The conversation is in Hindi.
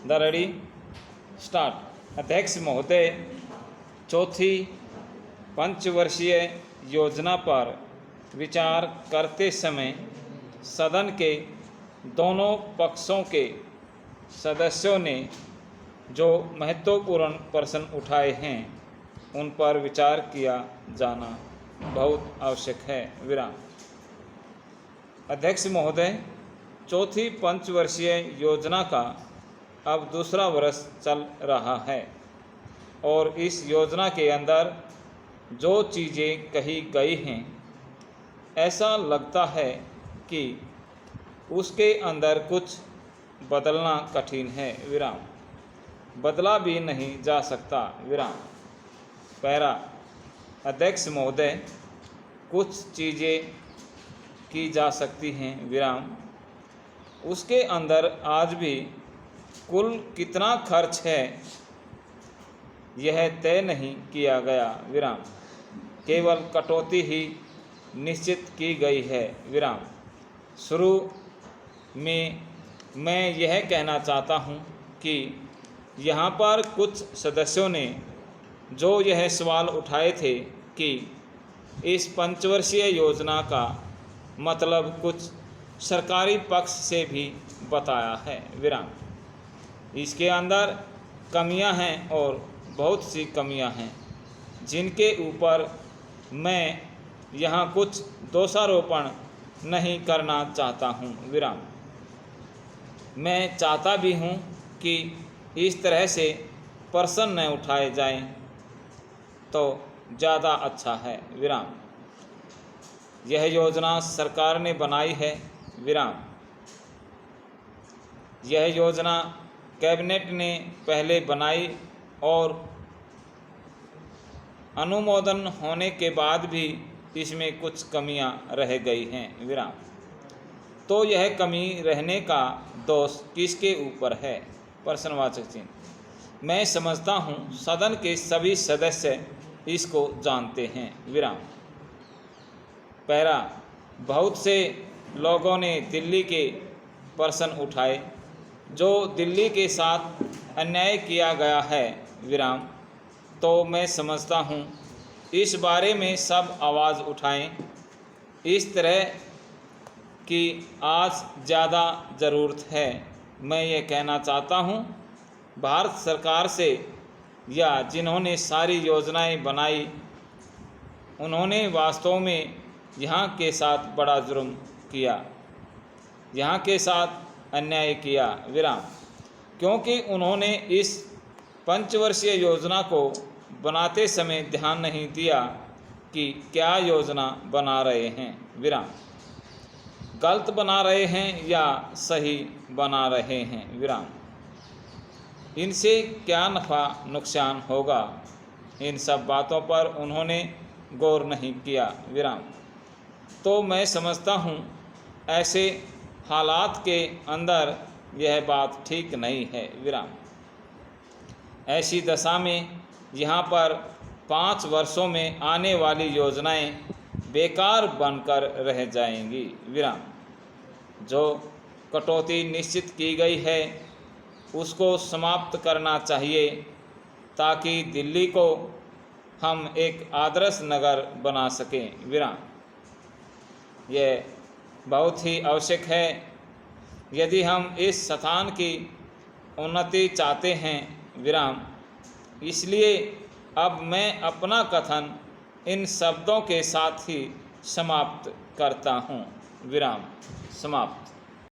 The ready start. अध्यक्ष महोदय, चौथी पंचवर्षीय योजना पर विचार करते समय सदन के दोनों पक्षों के सदस्यों ने जो महत्वपूर्ण प्रश्न उठाए हैं उन पर विचार किया जाना बहुत आवश्यक है। विराम। अध्यक्ष महोदय, चौथी पंचवर्षीय योजना का अब दूसरा वर्ष चल रहा है और इस योजना के अंदर जो चीज़ें कही गई हैं ऐसा लगता है कि उसके अंदर कुछ बदलना कठिन है। विराम। बदला भी नहीं जा सकता। विराम। पैरा। अध्यक्ष महोदय, कुछ चीज़ें की जा सकती हैं। विराम। उसके अंदर आज भी कुल कितना खर्च है यह तय नहीं किया गया। विराम। केवल कटौती ही निश्चित की गई है। विराम। शुरू में मैं यह कहना चाहता हूं कि यहाँ पर कुछ सदस्यों ने जो यह सवाल उठाए थे कि इस पंचवर्षीय योजना का मतलब कुछ सरकारी पक्ष से भी बताया है। विराम। इसके अंदर कमियां हैं और बहुत सी कमियां हैं जिनके ऊपर मैं यहाँ कुछ दोषारोपण नहीं करना चाहता हूँ। विराम। मैं चाहता भी हूँ कि इस तरह से प्रश्न न उठाए जाएं तो ज़्यादा अच्छा है। विराम। यह योजना सरकार ने बनाई है। विराम। यह योजना कैबिनेट ने पहले बनाई और अनुमोदन होने के बाद भी इसमें कुछ कमियां रह गई हैं। विराम। तो यह कमी रहने का दोष किसके ऊपर है? प्रश्नवाचक चिन्ह। मैं समझता हूँ सदन के सभी सदस्य इसको जानते हैं। विराम। पैरा। बहुत से लोगों ने दिल्ली के प्रश्न उठाए जो दिल्ली के साथ अन्याय किया गया है। विराम। तो मैं समझता हूँ इस बारे में सब आवाज़ उठाएं। इस तरह की आज ज़्यादा ज़रूरत है। मैं ये कहना चाहता हूँ भारत सरकार से या जिन्होंने सारी योजनाएं बनाई उन्होंने वास्तव में यहाँ के साथ बड़ा जुर्म किया, यहाँ के साथ अन्याय किया। विराम। क्योंकि उन्होंने इस पंचवर्षीय योजना को बनाते समय ध्यान नहीं दिया कि क्या योजना बना रहे हैं। विराम। गलत बना रहे हैं या सही बना रहे हैं। विराम। इनसे क्या नफ़ा नुकसान होगा, इन सब बातों पर उन्होंने गौर नहीं किया। विराम। तो मैं समझता हूँ ऐसे हालात के अंदर यह बात ठीक नहीं है। विराम। ऐसी दशा में यहाँ पर 5 वर्षों में आने वाली योजनाएं बेकार बनकर रह जाएंगी। विराम। जो कटौती निश्चित की गई है उसको समाप्त करना चाहिए ताकि दिल्ली को हम एक आदर्श नगर बना सकें। विराम। यह बहुत ही आवश्यक है यदि हम इस स्थान की उन्नति चाहते हैं। विराम। इसलिए अब मैं अपना कथन इन शब्दों के साथ ही समाप्त करता हूँ। विराम। समाप्त।